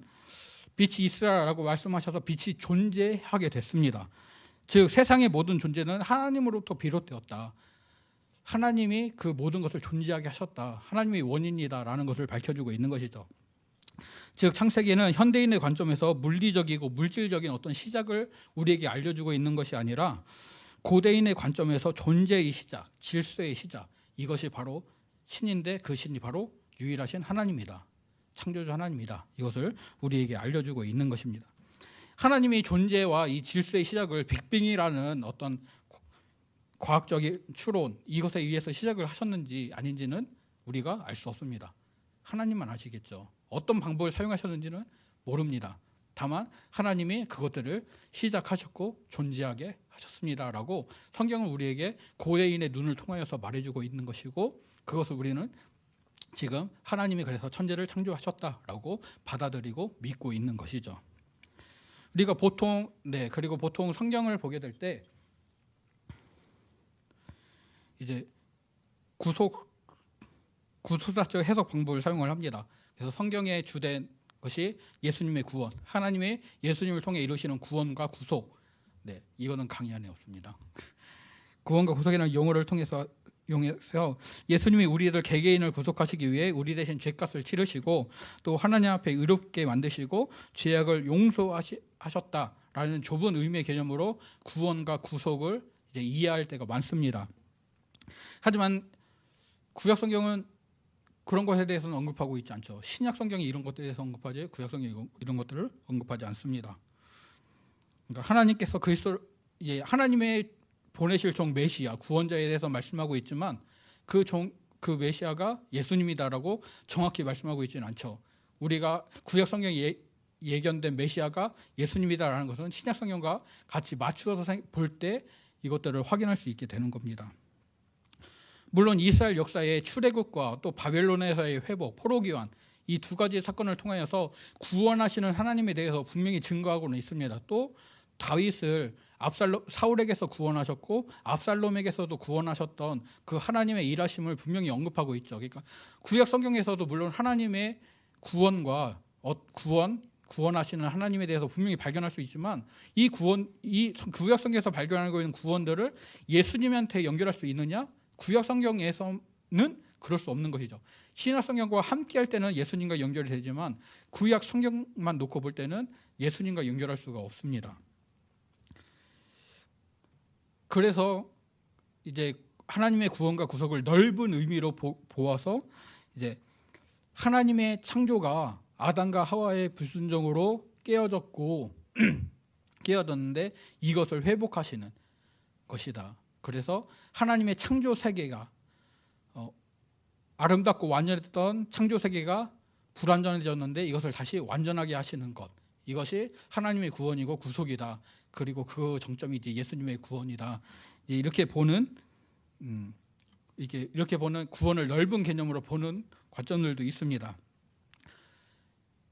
빛이 있으라라고 말씀하셔서 빛이 존재하게 됐습니다. 즉 세상의 모든 존재는 하나님으로부터 비롯되었다. 하나님이 그 모든 것을 존재하게 하셨다. 하나님이 원인이다라는 것을 밝혀주고 있는 것이죠. 즉 창세기는 현대인의 관점에서 물리적이고 물질적인 어떤 시작을 우리에게 알려주고 있는 것이 아니라 고대인의 관점에서 존재의 시작, 질서의 시작, 이것이 바로 신인데 그 신이 바로 유일하신 하나님이다. 창조주 하나님이다. 이것을 우리에게 알려주고 있는 것입니다. 하나님이 존재와 이 질서의 시작을 빅뱅이라는 어떤 과학적인 추론, 이것에 의해서 시작을 하셨는지 아닌지는 우리가 알 수 없습니다. 하나님만 아시겠죠. 어떤 방법을 사용하셨는지는 모릅니다. 다만 하나님이 그것들을 시작하셨고 존재하게 하셨습니다라고 성경은 우리에게 고대인의 눈을 통하여서 말해주고 있는 것이고, 그것을 우리는 지금 하나님이 그래서 천지를 창조하셨다라고 받아들이고 믿고 있는 것이죠. 우리가 그리고 보통 성경을 보게 될 때 이제 구속사적 해석 방법을 사용을 합니다. 그래서 성경의 주된 것이 예수님의 구원, 하나님의 예수님을 통해 이루시는 구원과 구속. 이거는 강의 안에 없습니다. 구원과 구속이라는 용어를 통해서 예수님이 우리들 개개인을 구속하시기 위해 우리 대신 죄값을 치르시고 또 하나님 앞에 의롭게 만드시고 죄악을 용서하셨다라는 좁은 의미의 개념으로 구원과 구속을 이제 이해할 때가 많습니다. 하지만 구약 성경은 그런 것에 대해서는 언급하고 있지 않죠. 신약 성경이 이런 것들에 대해서 언급하지 구약 성경이 이런 것들을 언급하지 않습니다. 그러니까 하나님께서 하나님의 보내실 종 메시아 구원자에 대해서 말씀하고 있지만 그 메시아가 예수님이다라고 정확히 말씀하고 있지는 않죠. 우리가 구약 성경에 예견된 메시아가 예수님이다라는 것은 신약 성경과 같이 맞추어서 볼 때 이것들을 확인할 수 있게 되는 겁니다. 물론 이스라엘 역사의 출애굽과 또 바벨론에서의 회복, 포로기환, 이 두 가지 사건을 통하여서 구원하시는 하나님에 대해서 분명히 증거하고는 있습니다. 또 다윗을 사울에게서 구원하셨고 압살롬에게서도 구원하셨던 그 하나님의 일하심을 분명히 언급하고 있죠. 그러니까 구약 성경에서도 물론 하나님의 구원과 구원하시는 하나님에 대해서 분명히 발견할 수 있지만 이 구약 성경에서 발견하고 있는 구원들을 예수님한테 연결할 수 있느냐? 구약 성경에서는 그럴 수 없는 것이죠. 신약 성경과 함께 할 때는 예수님과 연결이 되지만 구약 성경만 놓고 볼 때는 예수님과 연결할 수가 없습니다. 그래서 이제 하나님의 구원과 구속을 넓은 의미로 보아서 이제 하나님의 창조가 아담과 하와의 불순종으로 깨어졌는데 이것을 회복하시는 것이다. 그래서 하나님의 창조 세계가 아름답고 완전했던 창조 세계가 불완전해졌는데 이것을 다시 완전하게 하시는 것, 이것이 하나님의 구원이고 구속이다. 그리고 그 정점이 이제 예수님의 구원이다. 이렇게 보는 구원을 넓은 개념으로 보는 관점들도 있습니다.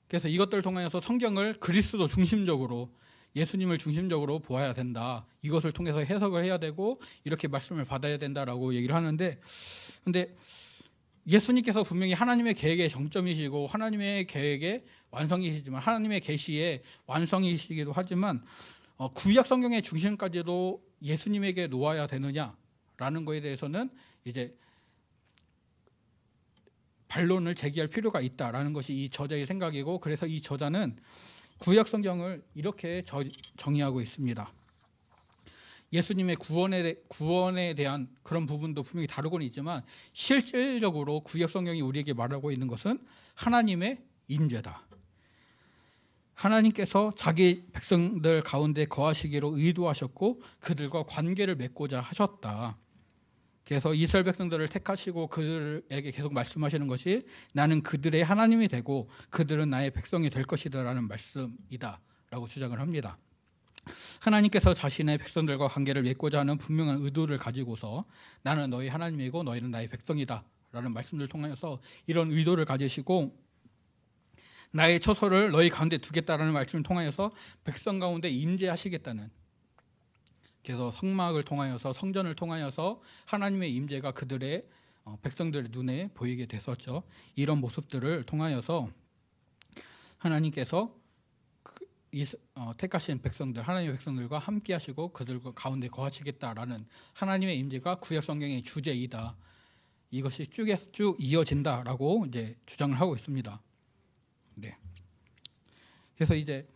그래서 이것들을 통해서 성경을 그리스도 중심적으로, 예수님을 중심적으로 보아야 된다. 이것을 통해서 해석을 해야 되고 이렇게 말씀을 받아야 된다라고 얘기를 하는데, 근데 예수님께서 분명히 하나님의 계획의 정점이시고 하나님의 계획의 완성이시지만, 하나님의 계시의 완성이시기도 하지만 구약 성경의 중심까지도 예수님에게 놓아야 되느냐라는 것에 대해서는 이제 반론을 제기할 필요가 있다라는 것이 이 저자의 생각이고, 그래서 이 저자는 구약 성경을 이렇게 정의하고 있습니다. 예수님의 구원에 대한 그런 부분도 분명히 다루고는 있지만 실질적으로 구약 성경이 우리에게 말하고 있는 것은 하나님의 임재다. 하나님께서 자기 백성들 가운데 거하시기로 의도하셨고 그들과 관계를 맺고자 하셨다. 그래서 이스라엘 백성들을 택하시고 그들에게 계속 말씀하시는 것이 나는 그들의 하나님이 되고 그들은 나의 백성이 될 것이다 라는 말씀이다 라고 주장을 합니다. 하나님께서 자신의 백성들과 관계를 맺고자 하는 분명한 의도를 가지고서 나는 너희 하나님이고 너희는 나의 백성이다 라는 말씀을 통해서 이런 의도를 가지시고 나의 처소를 너희 가운데 두겠다라는 말씀을 통하여서 백성 가운데 임재하시겠다는, 그래서 성막을 통하여서 성전을 통하여서 하나님의 임재가 그들의 백성들의 눈에 보이게 됐었죠. 이런 모습들을 통하여서 하나님께서 택하신 백성들, 하나님의 백성들과 함께 하시고 그들 가운데 거하시겠다라는 하나님의 임재가 구약 성경의 주제이다. 이것이 쭉 이어진다라고 이제 주장을 하고 있습니다. 네. 그래서 이제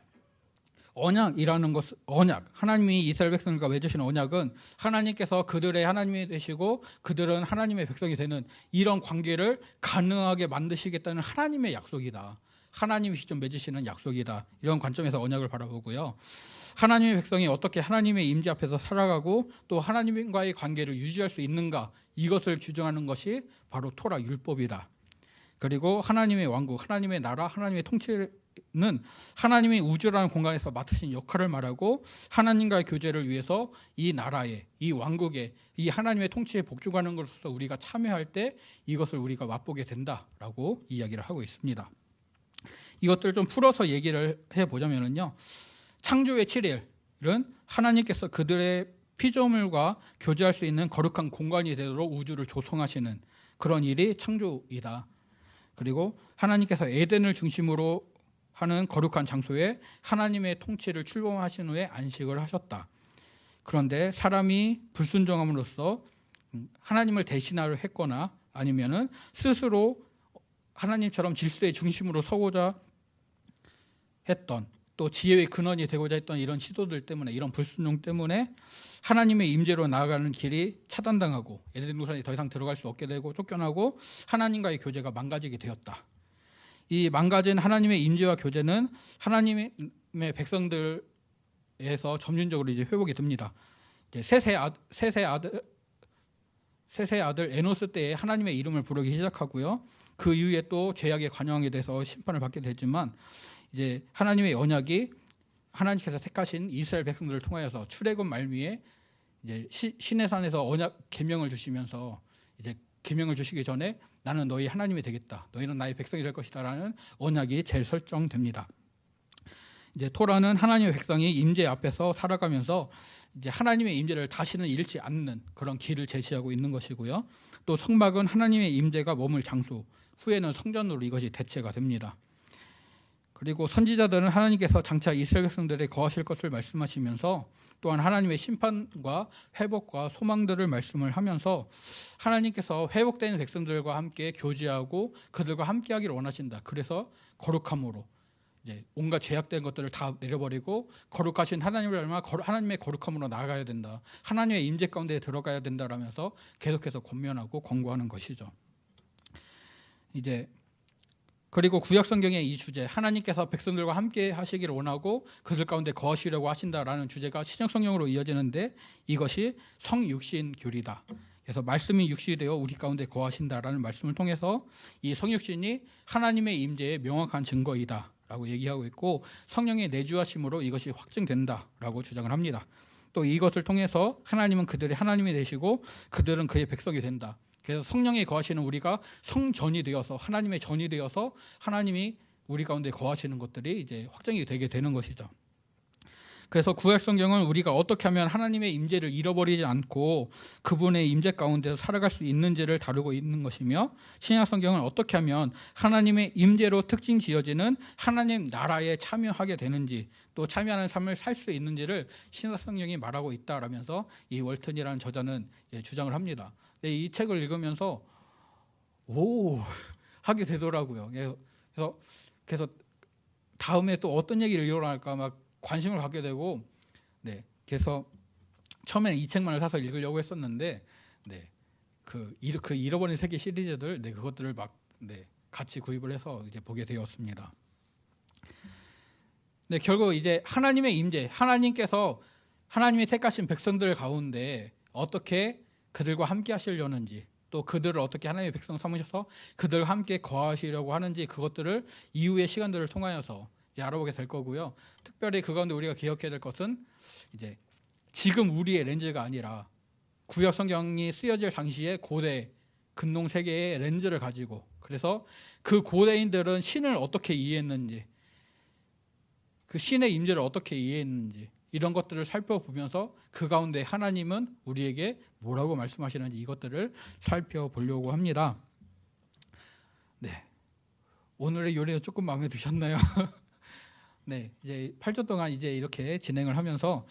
언약이라는 것은 언약, 하나님이 이스라엘 백성들과 맺으신 언약은 하나님께서 그들의 하나님이 되시고 그들은 하나님의 백성이 되는 이런 관계를 가능하게 만드시겠다는 하나님의 약속이다. 하나님이 직접 맺으시는 약속이다. 이런 관점에서 언약을 바라보고요. 하나님의 백성이 어떻게 하나님의 임재 앞에서 살아가고 또 하나님과의 관계를 유지할 수 있는가, 이것을 규정하는 것이 바로 토라 율법이다. 그리고 하나님의 왕국, 하나님의 나라, 하나님의 통치는 하나님이 우주라는 공간에서 맡으신 역할을 말하고 하나님과의 교제를 위해서 이 나라에, 이 왕국에, 이 하나님의 통치에 복종하는 것으로서 우리가 참여할 때 이것을 우리가 맛보게 된다라고 이야기를 하고 있습니다. 이것들을 좀 풀어서 얘기를 해보자면요, 창조의 7일은 하나님께서 그들의 피조물과 교제할 수 있는 거룩한 공간이 되도록 우주를 조성하시는 그런 일이 창조이다. 그리고 하나님께서 에덴을 중심으로 하는 거룩한 장소에 하나님의 통치를 출범하신 후에 안식을 하셨다. 그런데 사람이 불순종함으로써 하나님을 대신하려 했거나 아니면은 스스로 하나님처럼 질서의 중심으로 서고자 했던, 또 지혜의 근원이 되고자 했던 이런 시도들 때문에, 이런 불순종 때문에 하나님의 임재로 나아가는 길이 차단당하고 에덴 동산에 더 이상 들어갈 수 없게 되고 쫓겨나고 하나님과의 교제가 망가지게 되었다. 이 망가진 하나님의 임재와 교제는 하나님의 백성들에서 점진적으로 이제 회복이 됩니다. 셋의 아들 에노스 때에 하나님의 이름을 부르기 시작하고요. 그 이후에 또 죄악의 관영에 대해서 심판을 받게 되지만, 이제 하나님의 언약이 하나님께서 택하신 이스라엘 백성들을 통하여서 출애굽 말미에 이제 시내산에서 언약 계명을 주시면서, 이제 계명을 주시기 전에 나는 너희 하나님이 되겠다, 너희는 나의 백성이 될 것이다라는 언약이 재설정됩니다. 이제 토라는 하나님의 백성이 임재 앞에서 살아가면서 이제 하나님의 임재를 다시는 잃지 않는 그런 길을 제시하고 있는 것이고요. 또 성막은 하나님의 임재가 머물 장소, 후에는 성전으로 이것이 대체가 됩니다. 그리고 선지자들은 하나님께서 장차 이스라엘 백성들에 거하실 것을 말씀하시면서 또한 하나님의 심판과 회복과 소망들을 말씀을 하면서 하나님께서 회복된 백성들과 함께 교제하고 그들과 함께하기를 원하신다. 그래서 거룩함으로 이제 온갖 죄악된 것들을 다 내려버리고 거룩하신 하나님을 닮아 하나님의 거룩함으로 나아가야 된다. 하나님의 임재 가운데 들어가야 된다라면서 계속해서 권면하고 권고하는 것이죠. 이제 그리고 구약 성경의 이 주제, 하나님께서 백성들과 함께 하시기를 원하고 그들 가운데 거하시려고 하신다라는 주제가 신약 성경으로 이어지는데, 이것이 성육신 교리다. 그래서 말씀이 육신이 되어 우리 가운데 거하신다라는 말씀을 통해서 이 성육신이 하나님의 임재의 명확한 증거이다라고 얘기하고 있고, 성령의 내주하심으로 이것이 확증된다라고 주장을 합니다. 또 이것을 통해서 하나님은 그들의 하나님이 되시고 그들은 그의 백성이 된다. 그래서 성령이 거하시는 우리가 성전이 되어서, 하나님의 전이 되어서 하나님이 우리 가운데 거하시는 것들이 이제 확정이 되게 되는 것이죠. 그래서 구약 성경은 우리가 어떻게 하면 하나님의 임재를 잃어버리지 않고 그분의 임재 가운데서 살아갈 수 있는지를 다루고 있는 것이며, 신약 성경은 어떻게 하면 하나님의 임재로 특징 지어지는 하나님 나라에 참여하게 되는지, 또 참여하는 삶을 살 수 있는지를 신약 성경이 말하고 있다라면서 이 월튼이라는 저자는 주장을 합니다. 이 책을 읽으면서 오 하게 되더라고요. 그래서 다음에 또 어떤 얘기를 일어날까 막 관심을 갖게 되고, 그래서 처음에는 이 책만을 사서 읽으려고 했었는데, 그 잃어버린 세계 시리즈들, 그것들을 막 같이 구입을 해서 이제 보게 되었습니다. 결국 이제 하나님의 임재, 하나님께서 하나님이 택하신 백성들 가운데 어떻게 그들과 함께 하시려는지, 또 그들을 어떻게 하나님의 백성 삼으셔서 그들과 함께 거하시려고 하는지, 그것들을 이후의 시간들을 통하여서 이제 알아보게 될 거고요. 특별히 그 가운데 우리가 기억해야 될 것은 이제 지금 우리의 렌즈가 아니라 구약 성경이 쓰여질 당시에 고대 근동 세계의 렌즈를 가지고, 그래서 그 고대인들은 신을 어떻게 이해했는지, 그 신의 임재를 어떻게 이해했는지, 이런 것들을 살펴보면서 그 가운데 하나님은 우리에게 뭐라고 말씀하시는지 이것들을 살펴보려고 합니다. 오늘의 요리는 조금 마음에 드셨나요? 이제 8주 동안 이제 이렇게 진행을 하면서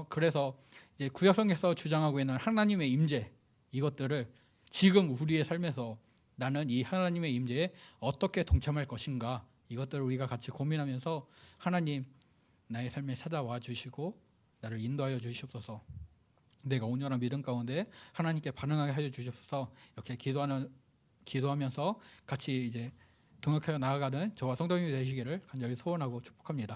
그래서 이제 구약성경에서 주장하고 있는 하나님의 임재, 이것들을 지금 우리의 삶에서 나는 이 하나님의 임재에 어떻게 동참할 것인가, 이것들을 우리가 같이 고민하면서 하나님 나의 삶에 찾아와 주시고 나를 인도하여 주시옵소서. 내가 온전한 믿음 가운데 하나님께 반응하게 하여 주시옵소서. 이렇게 기도하면서 같이 이제 동역하여 나아가는 저와 성도님이 되시기를 간절히 소원하고 축복합니다.